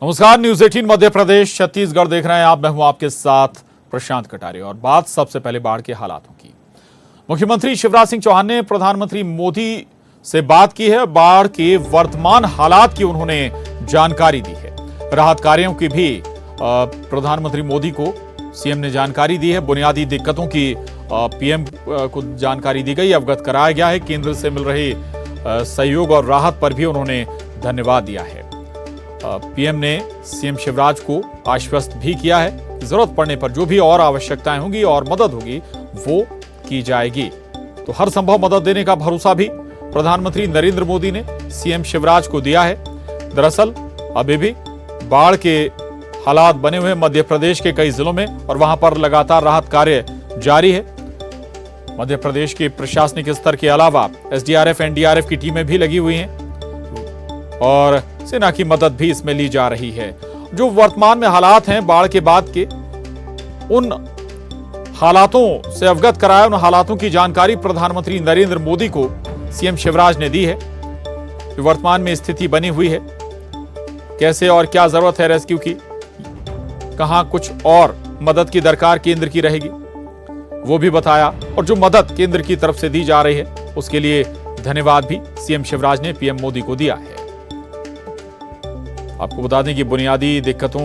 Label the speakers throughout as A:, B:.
A: नमस्कार, न्यूज 18 मध्य प्रदेश छत्तीसगढ़ देख रहे हैं आप। मैं हूं आपके साथ प्रशांत कटारे और बात सबसे पहले बाढ़ के हालातों की। मुख्यमंत्री शिवराज सिंह चौहान ने प्रधानमंत्री मोदी से बात की है। बाढ़ के वर्तमान हालात की उन्होंने जानकारी दी है। राहत कार्यों की भी प्रधानमंत्री मोदी को सीएम ने जानकारी दी है। बुनियादी दिक्कतों की पीएम को जानकारी दी गई, अवगत कराया गया है। केंद्र से मिल रहे सहयोग और राहत पर भी उन्होंने धन्यवाद दिया है। पीएम ने सीएम शिवराज को आश्वस्त भी किया है कि जरूरत पड़ने पर जो भी और आवश्यकताएं होंगी और मदद होगी वो की जाएगी। तो हर संभव मदद देने का भरोसा भी प्रधानमंत्री नरेंद्र मोदी ने सीएम शिवराज को दिया है। दरअसल अभी भी बाढ़ के हालात बने हुए मध्य प्रदेश के कई जिलों में और वहां पर लगातार राहत कार्य जारी है। मध्य प्रदेश के प्रशासनिक स्तर के अलावा एसडीआरएफ, एनडीआरएफ की टीमें भी लगी हुई हैं और सेना की मदद भी इसमें ली जा रही है। जो वर्तमान में हालात हैं बाढ़ के बाद के, उन हालातों से अवगत कराया, उन हालातों की जानकारी प्रधानमंत्री नरेंद्र मोदी को सीएम शिवराज ने दी है। जो वर्तमान में स्थिति बनी हुई है, कैसे और क्या जरूरत है रेस्क्यू की, कहां कुछ और मदद की दरकार केंद्र की रहेगी, वो भी बताया। और जो मदद केंद्र की तरफ से दी जा रही है उसके लिए धन्यवाद भी सीएम शिवराज ने पीएम मोदी को दिया है। आपको बता दें कि बुनियादी दिक्कतों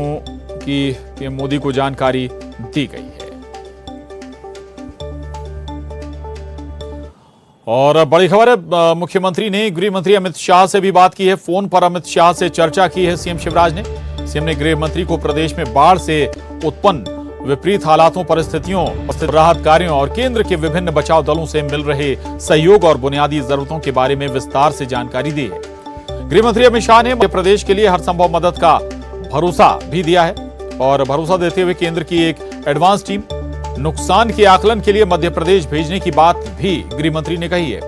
A: की पीएम मोदी को जानकारी दी गई है। और बड़ी खबर है, मुख्यमंत्री ने गृह मंत्री अमित शाह से भी बात की है। फोन पर अमित शाह से चर्चा की है सीएम शिवराज ने। सीएम ने गृह मंत्री को प्रदेश में बाढ़ से उत्पन्न विपरीत हालातों, परिस्थितियों, राहत कार्यों और केंद्र के विभिन्न बचाव दलों से मिल रहे सहयोग और बुनियादी जरूरतों के बारे में विस्तार से जानकारी दी है। गृह मंत्री अमित शाह ने मध्य प्रदेश के लिए हर संभव मदद का भरोसा भी दिया है और भरोसा देते हुए केंद्र की एक एडवांस टीम नुकसान के आकलन के लिए मध्य प्रदेश भेजने की बात भी गृह मंत्री ने कही है।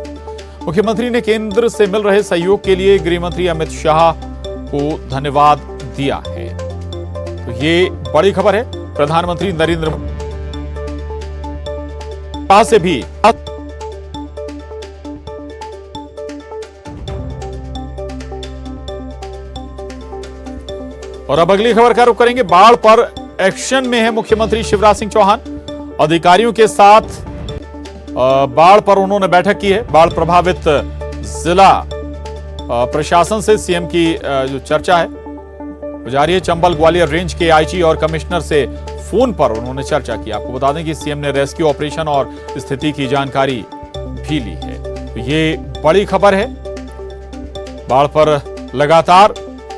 A: मुख्यमंत्री ने केंद्र से मिल रहे सहयोग के लिए गृह मंत्री अमित शाह को धन्यवाद दिया है। तो ये बड़ी खबर है। प्रधानमंत्री नरेंद्र मोदी से भी और अब अगली खबर का रुख करेंगे। बाढ़ पर एक्शन में है मुख्यमंत्री शिवराज सिंह चौहान। अधिकारियों के साथ बाढ़ पर उन्होंने बैठक की है। बाढ़ प्रभावित जिला प्रशासन से सीएम की जो चर्चा है वो जारी है। चंबल ग्वालियर रेंज के आईजी और कमिश्नर से फोन पर उन्होंने चर्चा की। आपको बता दें कि सीएम ने रेस्क्यू ऑपरेशन और स्थिति की जानकारी भी ली है। तो ये बड़ी खबर है। बाढ़ पर लगातार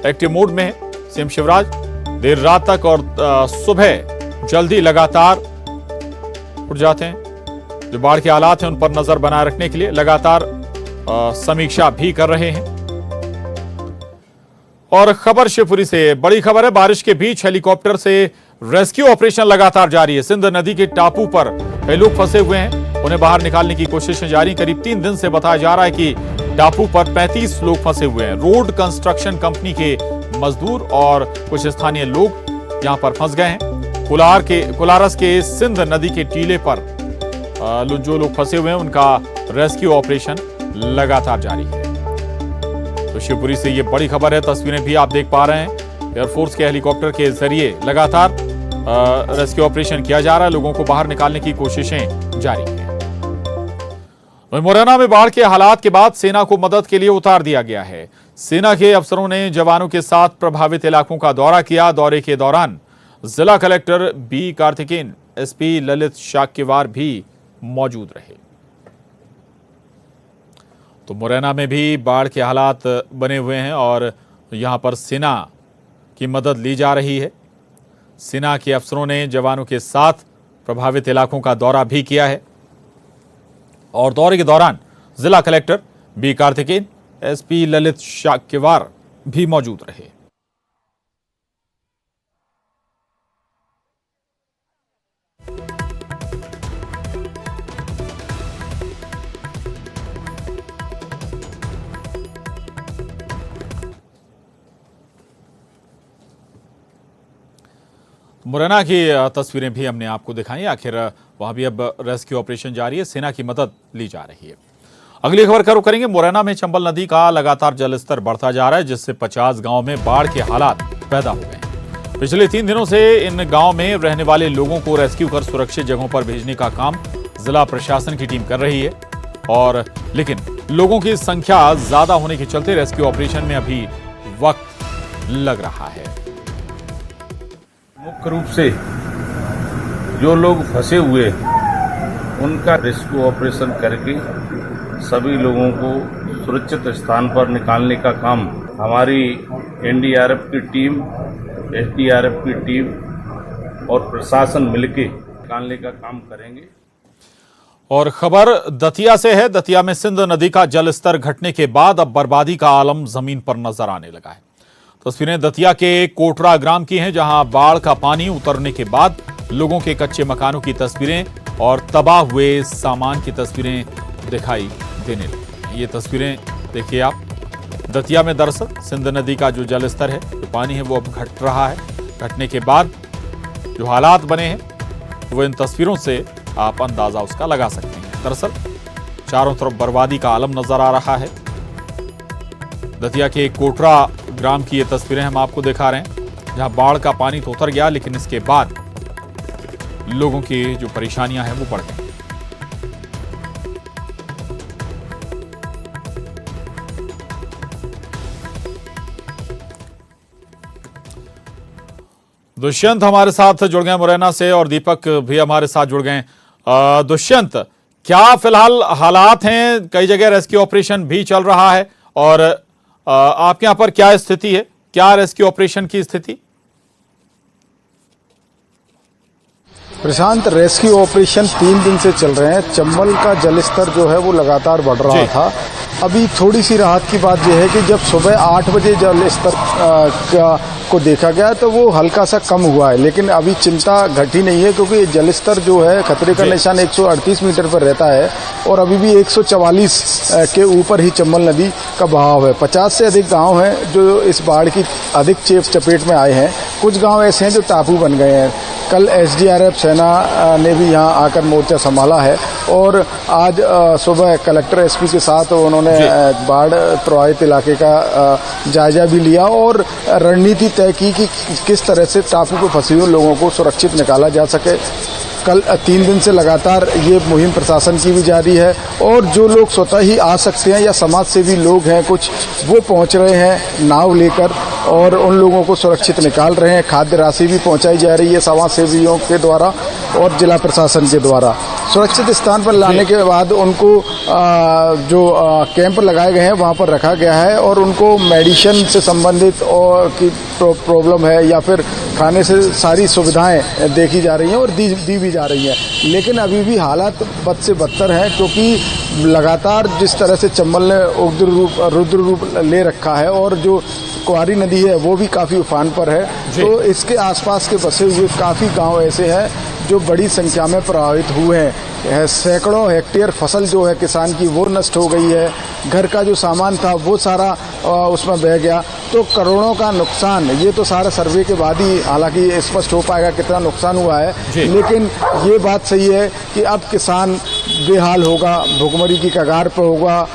A: एक्टिव मोड में है सीएम शिवराज। देर रात तक और सुबह जल्दी लगातार उठ जाते हैं। जो बाढ़ के हालात हैं उन पर नजर बनाए रखने के लिए लगातार समीक्षा भी कर रहे हैं। और खबर शिवपुरी से बड़ी खबर है। बारिश के बीच हेलीकॉप्टर से रेस्क्यू ऑपरेशन लगातार जारी है। सिंध नदी के टापू पर कई लोग फंसे हुए हैं, उन्हें बाहर निकालने की कोशिशें जारी। करीब 3 दिन से बताया जा रहा है कि टापू पर 35 लोग फंसे हुए हैं। रोड कंस्ट्रक्शन कंपनी के मजदूर और कुछ स्थानीय लोग यहां पर फंस गए हैं। कोलारस के सिंध नदी के टीले पर जो लोग फंसे हुए हैं उनका रेस्क्यू ऑपरेशन लगातार जारी है। तो शिवपुरी से ये बड़ी खबर है। तस्वीरें भी आप देख पा रहे हैं। एयरफोर्स के हेलीकॉप्टर के जरिए लगातार रेस्क्यू ऑपरेशन किया जा रहा है। लोगों को बाहर निकालने की कोशिशें जारी हैं। मुरैना में बाढ़ के हालात के बाद सेना को मदद के लिए उतार दिया गया है। सेना के अफसरों ने जवानों के साथ प्रभावित इलाकों का दौरा किया। दौरे के दौरान जिला collector B Karthikeyan, SP Lalit Shakyawar भी मौजूद रहे। तो मुरैना में भी बाढ़ के हालात बने हुए हैं और यहां पर सेना की मदद ली जा रही है। सेना के अफसरों ने जवानों के साथ प्रभावित इलाकों का दौरा भी किया है और दौरे के दौरान जिला collector B Karthikeyan, SP Lalit Shakyawar भी मौजूद रहे। मुरैना की तस्वीरें भी हमने आपको दिखाई। आखिर वहां भी अब रेस्क्यू ऑपरेशन जारी है, सेना की मदद ली जा रही है। अगली खबर का रुख करेंगे। मुरैना में चंबल नदी का लगातार जलस्तर बढ़ता जा रहा है, जिससे 50 गांव में बाढ़ के हालात पैदा हो गए। पिछले 3 दिनों से इन गांव में रहने वाले लोगों को रेस्क्यू कर सुरक्षित जगहों पर भेजने का काम जिला प्रशासन की टीम कर रही है और लेकिन लोगों की संख्या ज्यादा होने के चलते रेस्क्यू ऑपरेशन में अभी वक्त लग रहा है।
B: मुख्य रूप से जो लोग फंसे हुए उनका रेस्क्यू ऑपरेशन करके सभी लोगों को सुरक्षित स्थान पर निकालने का काम हमारी एनडीआरएफ की टीम, एसडीआरएफ की टीम और प्रशासन मिलकर निकालने का काम करेंगे।
A: और खबर दतिया से है। दतिया में सिंध नदी का जलस्तर घटने के बाद अब बर्बादी का आलम जमीन पर नजर आने लगा है। तस्वीरें दतिया के कोटरा ग्राम की हैं, जहां बाढ़ का पानी उतरने के बाद लोगों के कच्चे मकानों की तस्वीरें और तबाह हुए सामान की तस्वीरें दिखाई देने लगी। ये तस्वीरें देखिए आप। दतिया में दरअसल सिंध नदी का जो जलस्तर है, जो पानी है, वो अब घट रहा है। घटने के बाद जो हालात बने हैं वो इन तस्वीरों से आप अंदाजा उसका लगा सकते हैं। दरअसल चारों तरफ बर्बादी का आलम नजर आ रहा है। दतिया के कोटरा ग्राम की ये तस्वीरें हम आपको दिखा रहे हैं, जहां बाढ़ का पानी तो उतर गया, लेकिन इसके बाद लोगों की जो परेशानियां हैं वो बढ़ गई। दुष्यंत हमारे साथ जुड़ गए मुरैना से और दीपक भी हमारे साथ जुड़ गए। दुष्यंत, क्या फिलहाल हालात हैं? कई जगह रेस्क्यू ऑपरेशन भी चल रहा है और आपके यहां पर क्या स्थिति है? क्या रेस्क्यू ऑपरेशन की स्थिति?
C: प्रशांत, रेस्क्यू ऑपरेशन 3 दिन से चल रहे हैं। चंबल का जलस्तर जो है वो लगातार बढ़ रहा था। अभी थोड़ी सी राहत की बात यह है कि जब सुबह 8 बजे जलस्तर को देखा गया तो वो हल्का सा कम हुआ है, लेकिन अभी चिंता घटी नहीं है, क्योंकि जलस्तर जो है खतरे का निशान 138 मीटर पर रहता है और अभी भी 144 के ऊपर ही चंबल नदी का बहाव है। 50 से अधिक गांव हैं जो इस बाढ़ की अधिक चपेट में आए हैं। कुछ गांव ऐसे हैं जो टापू बन गए हैं। कल एसडीआरएफ सेना ने भी यहां आकर मोर्चा संभाला है और आज सुबह कलेक्टर एसपी के साथ उन्होंने बाढ़ प्रभावित इलाके का जायजा भी लिया और रणनीति तय की कि किस तरह से टापू पर फंसे हुए लोगों को सुरक्षित निकाला जा सके। कल 3 दिन से लगातार ये मुहिम प्रशासन की भी जारी है और जो लोग स्वतः ही आ सकते हैं या समाज सेवी लोग हैं कुछ, वो पहुंच रहे हैं नाव लेकर और उन लोगों को सुरक्षित निकाल रहे हैं। खाद्य राशि भी पहुंचाई जा रही है समाज सेवियों के द्वारा और जिला प्रशासन के द्वारा। सुरक्षित स्थान पर लाने के बाद उनको जो कैंप लगाए गए हैं वहां पर रखा गया है और उनको मेडिसिन से संबंधित और की प्रॉब्लम है या फिर खाने से सारी सुविधाएं देखी जा रही हैं और दी भी जा रही हैं। लेकिन अभी भी हालात बद से बदतर हैं, क्योंकि लगातार जिस तरह से चंबल ने रुद्र रूप ले रखा है और जो कुआरी नदी है वो भी काफ़ी उफान पर है, तो इसके आसपास के बसे हुए काफ़ी गांव ऐसे हैं जो बड़ी संख्या में प्रभावित हुए हैं। सैकड़ों हेक्टेयर फसल जो है किसान की वो नष्ट हो गई है। घर का जो सामान था वो सारा उसमें बह गया, तो करोड़ों का नुकसान। ये तो सारा सर्वे के बाद ही हालांकि स्पष्ट हो पाएगा कितना नुकसान हुआ है, लेकिन ये बात सही है कि अब किसान बेहाल होगा, भुखमरी की कगार पर होगा।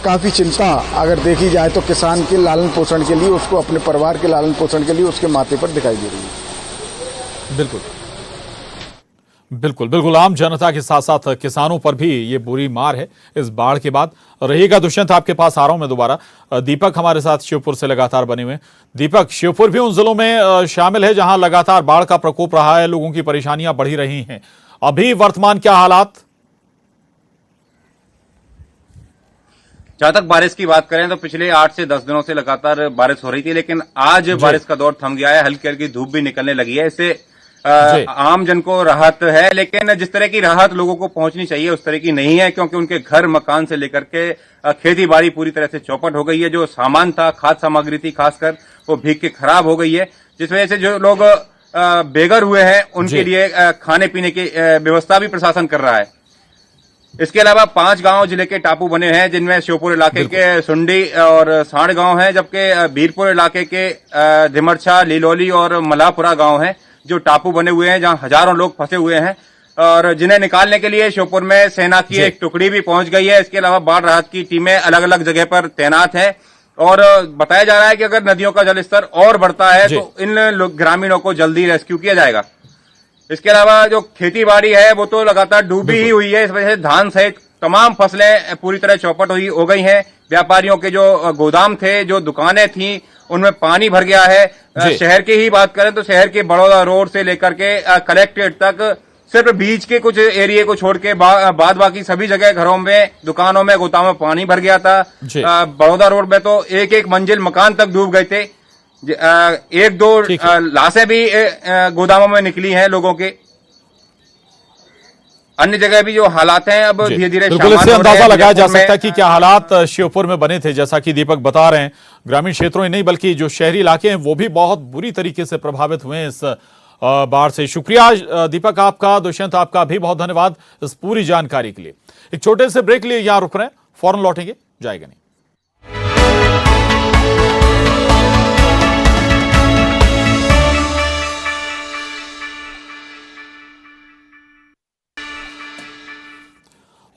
C: काफ़ी चिंता अगर देखी जाए तो किसान के लालन पोषण के लिए, उसको अपने परिवार के लालन पोषण के लिए उसके माथे पर दिखाई दे रही है।
A: बिल्कुल बिल्कुल बिल्कुल आम जनता के साथ साथ किसानों पर भी ये बुरी मार है इस बाढ़ के बाद। रहिएगा दुष्यंत, आपके पास आ रहा हूं मैं दोबारा। दीपक हमारे साथ शिवपुर से लगातार बने हुए। दीपक, शिवपुर भी उन जिलों में शामिल है जहां लगातार बाढ़ का प्रकोप रहा है, लोगों की परेशानियां बढ़ी रही हैं। अभी वर्तमान क्या हालात?
D: जहां तक बारिश की बात करें तो पिछले 8 से 10 दिनों से लगातार बारिश हो रही थी, लेकिन आज बारिश का दौर थम गया है। हल्की हल्की धूप भी निकलने लगी है। इससे आम जन को राहत है, लेकिन जिस तरह की राहत लोगों को पहुंचनी चाहिए उस तरह की नहीं है, क्योंकि उनके घर मकान से लेकर के खेती बाड़ी पूरी तरह से चौपट हो गई है। जो सामान था, खाद्य सामग्री थी खासकर, वो भीग के खराब हो गई है, जिस वजह से जो लोग बेघर हुए हैं उनके लिए खाने पीने की व्यवस्था भी प्रशासन कर रहा है। इसके अलावा 5 गांव जिले के टापू बने हैं, जिनमें श्योपुर इलाके के सुंडी और सांड गांव हैं, जबकि बीरपुर इलाके के धिमरछा, लीलोली और मलापुरा गांव हैं जो टापू बने हुए हैं, जहां हजारों लोग फंसे हुए हैं और जिन्हें निकालने के लिए श्योपुर में सेना की एक टुकड़ी भी पहुंच गई है। इसके अलावा बाढ़ राहत की टीमें अलग अलग जगह पर तैनात हैं और बताया जा रहा है कि अगर नदियों का जलस्तर और बढ़ता है
A: जी।
D: तो इन ग्रामीणों को जल्दी रेस्क्यू किया जाएगा। इसके अलावा जो खेती बाड़ी है वो तो लगातार डूबी ही हुई है। इस वजह से धान सहित तमाम फसलें पूरी तरह चौपट हो गई हैं। व्यापारियों के जो गोदाम थे, जो दुकानें थी, उनमें पानी भर गया है। शहर की ही बात करें तो शहर के बड़ौदा रोड से लेकर के कलेक्ट्रेट तक सिर्फ बीच के कुछ एरिया को छोड़ के बाद बाकी सभी जगह घरों में, दुकानों में, गोदामों में पानी भर गया था। बड़ौदा रोड में तो एक एक मंजिल मकान तक डूब गए थे। एक दो लाशें भी गोदामों में निकली हैं लोगों के। अन्य जगह भी जो हालात हैं अब धीरे धीरे
A: इससे अंदाजा लगाया जा सकता है कि क्या हालात श्योपुर में बने थे। जैसा कि दीपक बता रहे हैं, ग्रामीण क्षेत्रों ही नहीं बल्कि जो शहरी इलाके हैं वो भी बहुत बुरी तरीके से प्रभावित हुए हैं इस बाढ़ से। शुक्रिया दीपक आपका, दुष्यंत आपका भी बहुत धन्यवाद इस पूरी जानकारी के लिए। एक छोटे से ब्रेक लिए यहां रुक रहे हैं, फौरन लौटेंगे, जाएगा नहीं।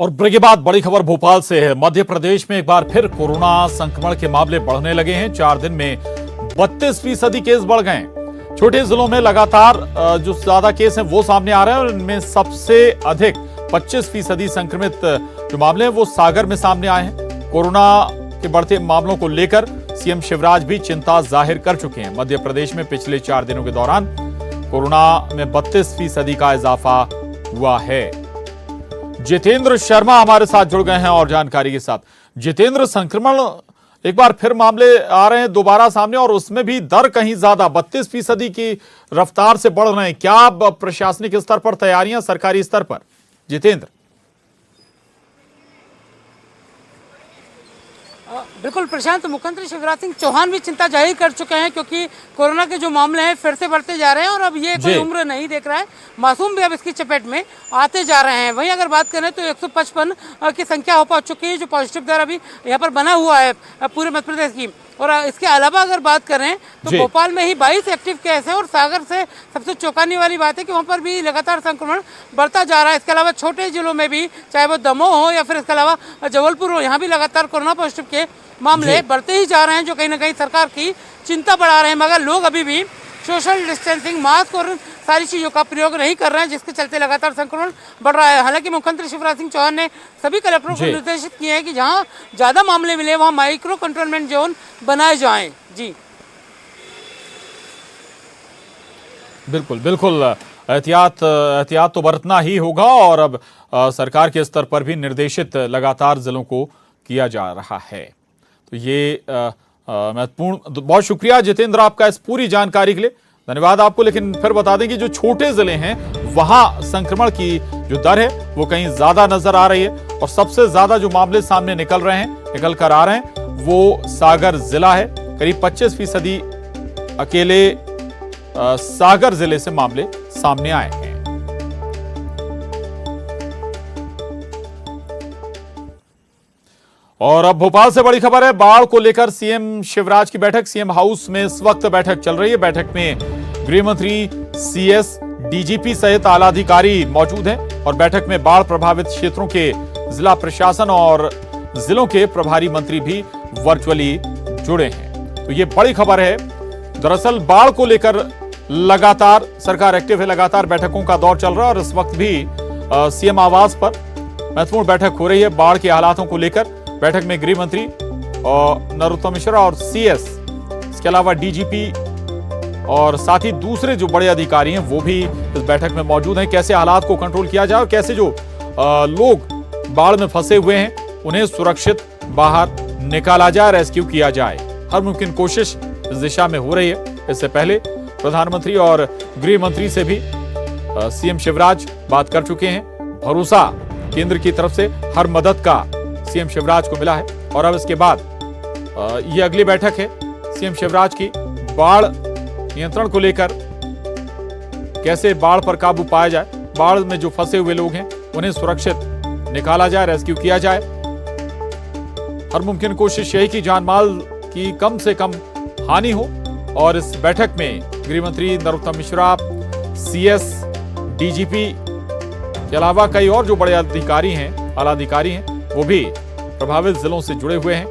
A: और ब्रेक के बाद बड़ी खबर भोपाल से है। मध्य प्रदेश में एक बार फिर कोरोना संक्रमण के मामले बढ़ने लगे हैं। 4 दिन में 32% केस बढ़ गए हैं। छोटे जिलों में लगातार जो ज्यादा केस हैं वो सामने आ रहे हैं और इनमें सबसे अधिक 25% संक्रमित जो मामले हैं वो सागर में सामने आए हैं। कोरोना के बढ़ते मामलों को लेकर सीएम शिवराज भी चिंता जाहिर कर चुके हैं। मध्य प्रदेश में पिछले 4 दिनों के दौरान कोरोना में 32% का इजाफा हुआ है। जितेंद्र शर्मा हमारे साथ जुड़ गए हैं और जानकारी के साथ। जितेंद्र, संक्रमण एक बार फिर मामले आ रहे हैं दोबारा सामने और उसमें भी दर कहीं ज्यादा 32% की रफ्तार से बढ़ रहे हैं। क्या प्रशासनिक स्तर पर तैयारियां सरकारी स्तर पर? जितेंद्र।
E: बिल्कुल प्रशांत, मुख्यमंत्री शिवराज सिंह चौहान भी चिंता जाहिर कर चुके हैं क्योंकि कोरोना के जो मामले हैं फिर से बढ़ते जा रहे हैं और अब ये कोई उम्र नहीं देख रहा है। मासूम भी अब इसकी चपेट में आते जा रहे हैं। वहीं अगर बात करें तो 155 की संख्या हो पहुंच चुकी है जो पॉजिटिव दर अभी यहाँ पर बना हुआ है पूरे मध्य प्रदेश की। और इसके अलावा अगर बात करें तो भोपाल में ही 22 एक्टिव केस है और सागर से सबसे चौंकाने वाली बात है कि वहाँ पर भी लगातार संक्रमण बढ़ता जा रहा है। इसके अलावा छोटे जिलों में भी, चाहे वो दमोह हो या फिर इसके अलावा जबलपुर हो, यहाँ भी लगातार कोरोना पॉजिटिव के मामले बढ़ते ही जा रहे हैं जो कहीं ना कहीं सरकार की चिंता बढ़ा रहे हैं। मगर लोग अभी भी सोशल डिस्टेंसिंग, मास्क और सारी चीज़ों का प्रयोग नहीं कर रहे हैं जिसके चलते लगातार संक्रमण बढ़ रहा है। हालांकि मुख्यमंत्री शिवराज सिंह चौहान ने सभी कलेक्टरों को निर्देशित किए हैं कि जहां ज़्यादा मामले मिले वहां माइक्रो कंटेनमेंट जोन बनाए जाएं। जी
A: बिल्कुल बिल्कुल, एहतियात तो बरतना ही होगा और अब सरकार के स्तर पर भी निर्देशित लगातार जिलों को किया जा रहा है। तो ये महत्वपूर्ण। बहुत शुक्रिया जितेंद्र आपका इस पूरी जानकारी के लिए, धन्यवाद आपको। लेकिन फिर बता दें कि जो छोटे जिले हैं वहां संक्रमण की जो दर है वो कहीं ज्यादा नजर आ रही है और सबसे ज्यादा जो मामले सामने निकल कर आ रहे हैं वो सागर जिला है। करीब 25% अकेले सागर जिले से मामले सामने आए हैं। और अब भोपाल से बड़ी खबर है। बाढ़ को लेकर सीएम शिवराज की बैठक, सीएम हाउस में इस वक्त बैठक चल रही है। बैठक में गृह मंत्री, सीएस, डीजीपी सहित आला अधिकारी मौजूद हैं और बैठक में बाढ़ प्रभावित क्षेत्रों के जिला प्रशासन और जिलों के प्रभारी मंत्री भी वर्चुअली जुड़े हैं। तो ये बड़ी खबर है। दरअसल बाढ़ को लेकर लगातार सरकार एक्टिव है, लगातार बैठकों का दौर चल रहा है और इस वक्त भी सीएम आवास पर महत्वपूर्ण बैठक हो रही है बाढ़ के हालातों को लेकर। बैठक में गृह मंत्री और नरोत्तम मिश्रा और सीएस, इसके अलावा डीजीपी और साथ ही दूसरे जो बड़े अधिकारी हैं वो भी इस बैठक में मौजूद हैं। कैसे हालात को कंट्रोल किया जाए और कैसे जो लोग बाढ़ में फंसे हुए हैं उन्हें सुरक्षित बाहर निकाला जाए, रेस्क्यू किया जाए। हर मुमकिन कोशिश इस दिशा में हो रही है। इससे पहले प्रधानमंत्री और गृह मंत्री से भी सीएम शिवराज बात कर चुके हैं। भरोसा केंद्र की तरफ से हर मदद का सीएम शिवराज को मिला है और अब इसके बाद ये अगली बैठक है सीएम शिवराज की। बाढ़ नियंत्रण को लेकर कैसे बाढ़ पर काबू पाया जाए, बाढ़ में जो फंसे हुए लोग हैं उन्हें सुरक्षित निकाला जाए, रेस्क्यू किया जाए। हर मुमकिन कोशिश यही कि जानमाल की कम से कम हानि हो। और इस बैठक में गृह मंत्री नरोत्तम मिश्रा, सीएस, डीजीपी के अलावा कई और जो बड़े अधिकारी हैं, आला अधिकारी हैं, वो भी प्रभावित जिलों से जुड़े हुए हैं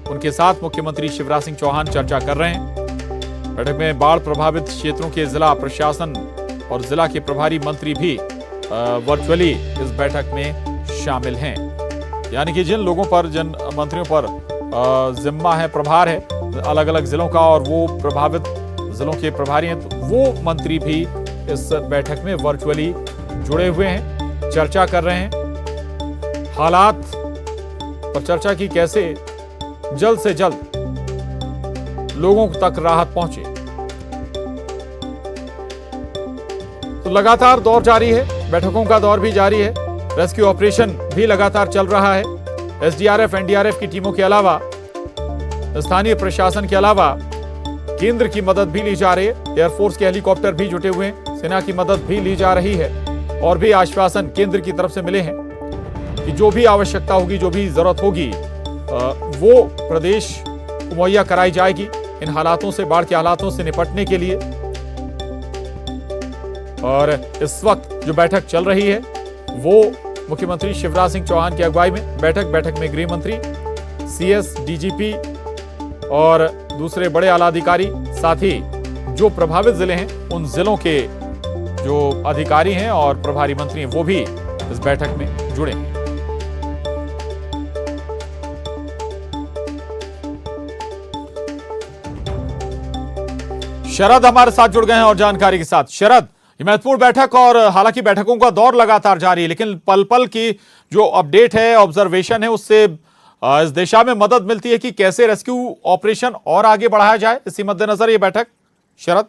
A: उनके साथ मुख्यमंत्री शिवराज सिंह चौहान चर्चा कर रहे हैं। बैठक में बाढ़ प्रभावित क्षेत्रों के जिला प्रशासन और जिला के प्रभारी मंत्री भी वर्चुअली इस बैठक में शामिल हैं। यानी कि जिन लोगों पर, जिन मंत्रियों पर जिम्मा है, प्रभार है अलग अलग जिलों का, और वो प्रभावित जिलों के प्रभारी हैं, तो वो मंत्री भी इस बैठक में वर्चुअली जुड़े हुए हैं, चर्चा कर रहे हैं। हालात पर चर्चा की कैसे जल्द से जल्द लोगों तक राहत पहुंचे। तो लगातार दौर जारी है, बैठकों का दौर भी जारी है, रेस्क्यू ऑपरेशन भी लगातार चल रहा है। एसडीआरएफ, एनडीआरएफ की टीमों के अलावा स्थानीय प्रशासन के अलावा केंद्र की मदद भी ली जा रही है। एयरफोर्स के हेलीकॉप्टर भी जुटे हुए हैं, सेना की मदद भी ली जा रही है, और भी आश्वासन केंद्र की तरफ से मिले हैं कि जो भी आवश्यकता होगी, जो भी जरूरत होगी, वो प्रदेश को मुहैया कराई जाएगी इन हालातों से, बाढ़ के हालातों से निपटने के लिए। और इस वक्त जो बैठक चल रही है वो मुख्यमंत्री शिवराज सिंह चौहान की अगुवाई में बैठक में गृह मंत्री, सीएस, डीजीपी और दूसरे बड़े आला अधिकारी, साथ ही जो प्रभावित जिले हैं उन जिलों के जो अधिकारी हैं और प्रभारी मंत्री हैं वो भी इस बैठक में जुड़े हैं। शरद हमारे साथ जुड़ गए हैं और जानकारी के साथ। शरद, ये महत्वपूर्ण बैठक, और हालांकि बैठकों का दौर लगातार जारी है, लेकिन पल पल की जो अपडेट है, ऑब्जर्वेशन है, उससे इस दिशा में मदद मिलती है कि कैसे रेस्क्यू ऑपरेशन और आगे बढ़ाया जाए, इसी मद्देनजर ये बैठक। शरद,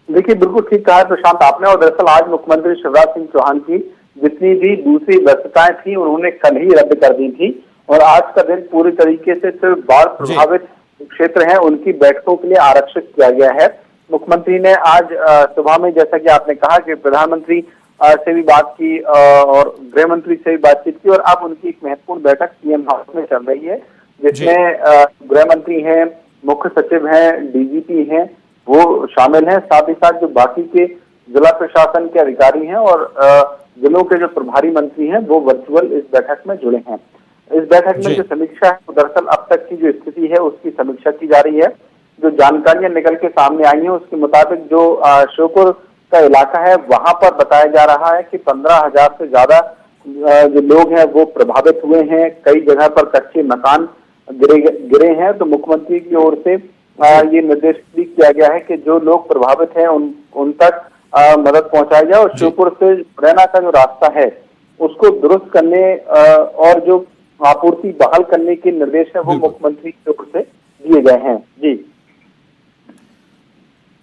F: देखिए, बिल्कुल ठीक कहा प्रशांत आपने। और दरअसल आज मुख्यमंत्री शिवराज सिंह चौहान की जितनी भी दूसरी व्यस्तताएं थी उन्होंने कल ही रद्द कर दी थी, और आज का दिन पूरी तरीके से सिर्फ बाढ़ प्रभावित क्षेत्र हैं उनकी बैठकों के लिए आरक्षित किया गया है। मुख्यमंत्री ने आज सुबह में, जैसा कि आपने कहा, कि प्रधानमंत्री से भी बात की और गृह मंत्री से भी बातचीत की, और अब उनकी एक महत्वपूर्ण बैठक सीएम हाउस में चल रही है, जिसमें गृह मंत्री हैं, मुख्य सचिव हैं, डीजीपी हैं, वो शामिल हैं। साथ ही साथ जो बाकी के जिला प्रशासन के अधिकारी हैं और जिलों के जो प्रभारी मंत्री हैं वो वर्चुअल इस बैठक में जुड़े हैं। इस बैठक में जो समीक्षा है वो दरअसल अब तक की जो स्थिति है उसकी समीक्षा की जा रही है। जो जानकारियां निकल के सामने आई हैं उसके मुताबिक जो श्योपुर का इलाका है वहां पर बताया जा रहा है कि 15,000 से ज्यादा जो लोग हैं वो प्रभावित हुए हैं। कई जगह पर कच्चे मकान गिरे हैं। तो मुख्यमंत्री की ओर से ये निर्देश भी किया गया है कि जो लोग प्रभावित हैं उन तक मदद पहुंचाई जाए, और श्योपुर से मुरैना का जो रास्ता है उसको दुरुस्त करने और जो आपूर्ति बहाल करने के निर्देश है वो मुख्यमंत्री की ओर से दिए गए हैं। जी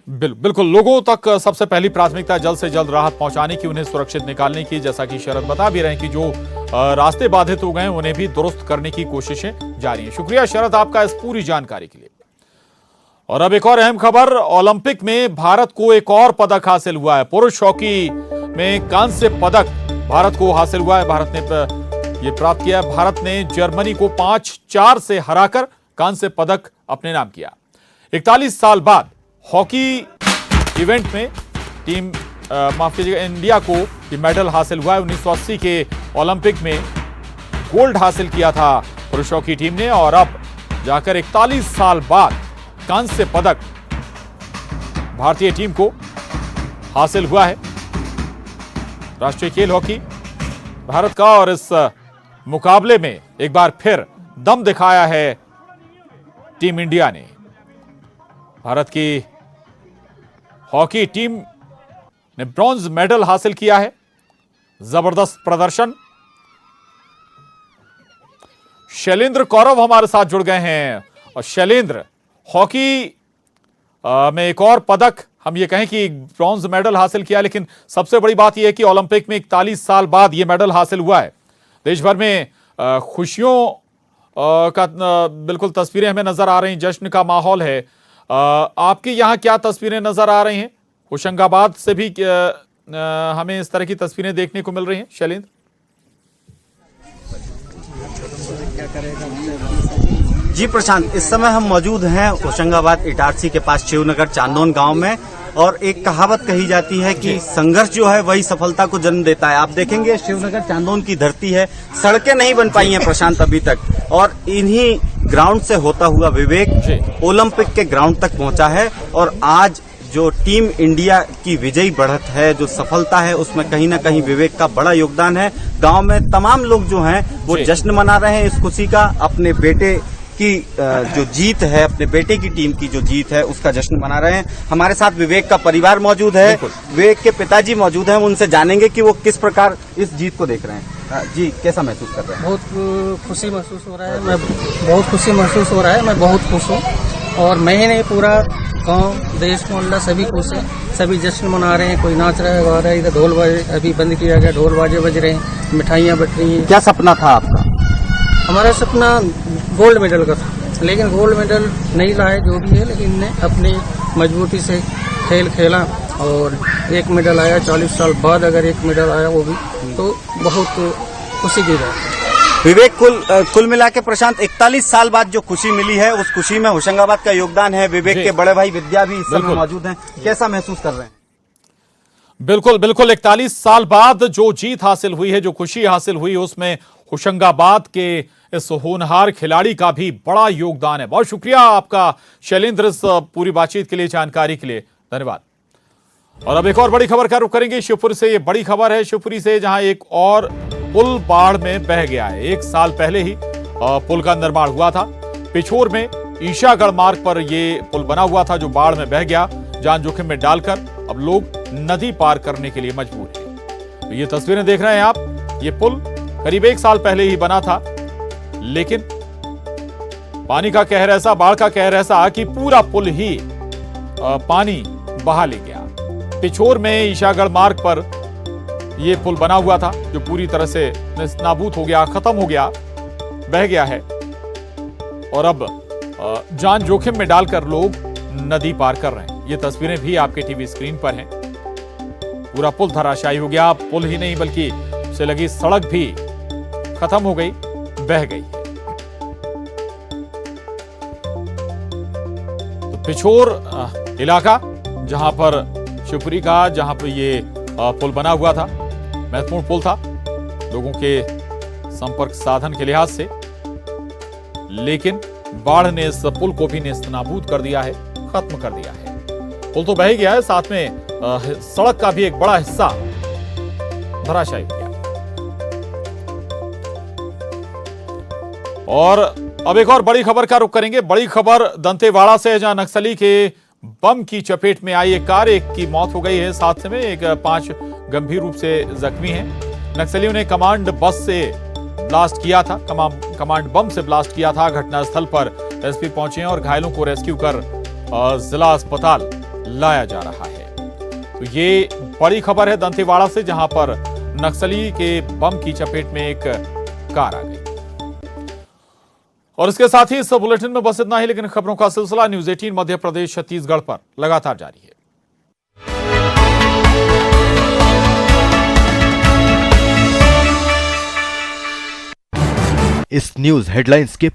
A: बिल्कुल, लोगों तक सबसे पहली प्राथमिकता जल्द से जल्द राहत पहुंचाने की, उन्हें सुरक्षित निकालने की, जैसा कि शरद बता भी रहे हैं कि जो रास्ते बाधित हो गए हैं उन्हें भी दुरुस्त करने की कोशिशें जारी हैं। शुक्रिया शरद आपका इस पूरी जानकारी के लिए। और अब एक और अहम खबर, ओलंपिक में भारत को एक और पदक हासिल हुआ है। पुरुष हॉकी में कांस्य पदक भारत को हासिल हुआ है। भारत ने ये प्राप्त किया। भारत ने जर्मनी को 5-4 से हराकर कांस्य पदक अपने नाम किया। 41 साल बाद हॉकी इवेंट में टीम माफ कीजिएगा इंडिया को ये मेडल हासिल हुआ है। 1980 के ओलंपिक में गोल्ड हासिल किया था पुरुष हॉकी टीम ने, और अब जाकर 41 साल बाद कांस्य पदक भारतीय टीम को हासिल हुआ है। राष्ट्रीय खेल हॉकी भारत का, और इस मुकाबले में एक बार फिर दम दिखाया है टीम इंडिया ने। भारत की हॉकी टीम ने ब्रॉन्ज मेडल हासिल किया है। जबरदस्त प्रदर्शन। शैलेंद्र कौरव हमारे साथ जुड़ गए हैं। और शैलेंद्र, हॉकी में एक और पदक, हम ये कहें कि ब्रॉन्ज मेडल हासिल किया, लेकिन सबसे बड़ी बात यह है कि ओलंपिक में 41 साल बाद यह मेडल हासिल हुआ है। देश भर में खुशियों का बिल्कुल तस्वीरें हमें नजर आ रही हैं, जश्न का माहौल है। आपके यहाँ क्या तस्वीरें नजर आ रही हैं? होशंगाबाद से भी हमें इस तरह की तस्वीरें देखने को मिल रही हैं। शैलेंद्र,
G: जी प्रशांत, इस समय हम मौजूद हैं होशंगाबाद इटारसी के पास शिवनगर चांदोन गांव में, और एक कहावत कही जाती है कि संघर्ष जो है वही सफलता को जन्म देता है। आप देखेंगे शिवनगर चांदोन की धरती है, सड़कें नहीं बन पाई हैं प्रशांत अभी तक, और इन्हीं ग्राउंड से होता हुआ विवेक
A: जी।
G: ओलंपिक के ग्राउंड तक पहुंचा है और आज जो टीम इंडिया की विजयी बढ़त है, जो सफलता है, उसमें कहीं ना कहीं विवेक का बड़ा योगदान है। गांव में तमाम लोग जो हैं वो
A: जी।
G: जश्न मना रहे हैं इस खुशी का, अपने बेटे की जो जीत है, अपने बेटे की टीम की जो जीत है उसका जश्न मना रहे हैं। हमारे साथ विवेक का परिवार मौजूद है,
A: बिल्कुल।
G: विवेक के पिताजी मौजूद हैं, हम उनसे जानेंगे कि वो किस प्रकार इस जीत को देख रहे हैं। जी, कैसा महसूस कर रहे हैं?
H: बहुत खुशी महसूस हो रहा है, मैं बहुत खुशी महसूस हो रहा है, मैं बहुत खुश हूँ। और मैं ही नहीं, पूरा गांव, देश, मोहल्ला सभी खुश है, सभी जश्न मना रहे हैं। कोई नाच रहा है, गा रहा है, इधर ढोल बाजे अभी बंद किया गया, ढोल बाजे बज रहे हैं, मिठाइयाँ बट रही हैं।
G: क्या सपना था आपका?
H: हमारा सपना गोल्ड मेडल का था, लेकिन गोल्ड मेडल नहीं लाए जो भी है, लेकिन ने अपनी मजबूती से खेल खेला और एक मेडल आया। 40 साल बाद अगर एक मेडल आया वो भी तो बहुत खुशी की बात है।
G: विवेक, कुल मिला के प्रशांत 41 साल बाद जो खुशी मिली है उस खुशी में होशंगाबाद का योगदान है। विवेक
A: जी।
G: के बड़े भाई विद्या भी इस समय
A: बिल्कुल।
G: मौजूद हैं, कैसा महसूस कर रहे हैं?
A: बिल्कुल बिल्कुल 41 साल बाद जो जीत हासिल हुई है, जो खुशी हासिल हुई, उसमें होशंगाबाद के इस होनहार खिलाड़ी का भी बड़ा योगदान है। बहुत शुक्रिया आपका शैलेंद्र, इस पूरी बातचीत के लिए, जानकारी के लिए धन्यवाद। और अब एक और बड़ी खबर का रुख करेंगे शिवपुरी से। ये बड़ी खबर है शिवपुरी से, जहां एक और पुल बाढ़ में बह गया है। 1 साल पहले ही पुल का निर्माण हुआ था। पिछोर में ईशागढ़ मार्ग पर यह पुल बना हुआ था जो बाढ़ में बह गया। जान जोखिम में डालकर अब लोग नदी पार करने के लिए मजबूर हैं। तो ये तस्वीरें देख रहे हैं आप। ये पुल करीब 1 साल पहले ही बना था, लेकिन पानी का कहर ऐसा, बाढ़ का कहर ऐसा कि पूरा पुल ही पानी बहा ले गया। पिछोर में ईशागढ़ मार्ग पर यह पुल बना हुआ था जो पूरी तरह से नाबूद हो गया, खत्म हो गया, बह गया है। और अब जान जोखिम में डालकर लोग नदी पार कर रहे हैं। ये तस्वीरें भी आपके टीवी स्क्रीन पर हैं। पूरा पुल धराशायी हो गया। पुल ही नहीं बल्कि उसे लगी सड़क भी खत्म हो गई, बह गई। तो पिछोर इलाका जहां पर शिवपुरी का, जहां पर ये पुल बना हुआ था, महत्वपूर्ण पुल था लोगों के संपर्क साधन के लिहाज से, लेकिन बाढ़ ने इस पुल को भी नेस्तनाबूद कर दिया है, खत्म कर दिया है। पुल तो बह गया है, साथ में सड़क का भी एक बड़ा हिस्सा धराशायी हो गया। और अब एक और बड़ी खबर का रुख करेंगे। बड़ी खबर दंतेवाड़ा से है, जहां नक्सली के बम की चपेट में आई एक कार, एक की मौत हो गई है, साथ में एक 5 गंभीर रूप से जख्मी हैं। नक्सलियों ने कमांड बस से ब्लास्ट किया था, कमांड बम से ब्लास्ट किया था। घटनास्थल पर एसपी पहुंचे हैं और घायलों को रेस्क्यू कर जिला अस्पताल लाया जा रहा है। तो ये बड़ी खबर है दंतेवाड़ा से, जहां पर नक्सली के बम की चपेट में एक कार आ गई। और इसके साथ ही इस बुलेटिन में बस इतना ही, लेकिन खबरों का सिलसिला न्यूज़ 18 मध्य प्रदेश छत्तीसगढ़ पर लगातार जारी है।
I: इस न्यूज हेडलाइंस के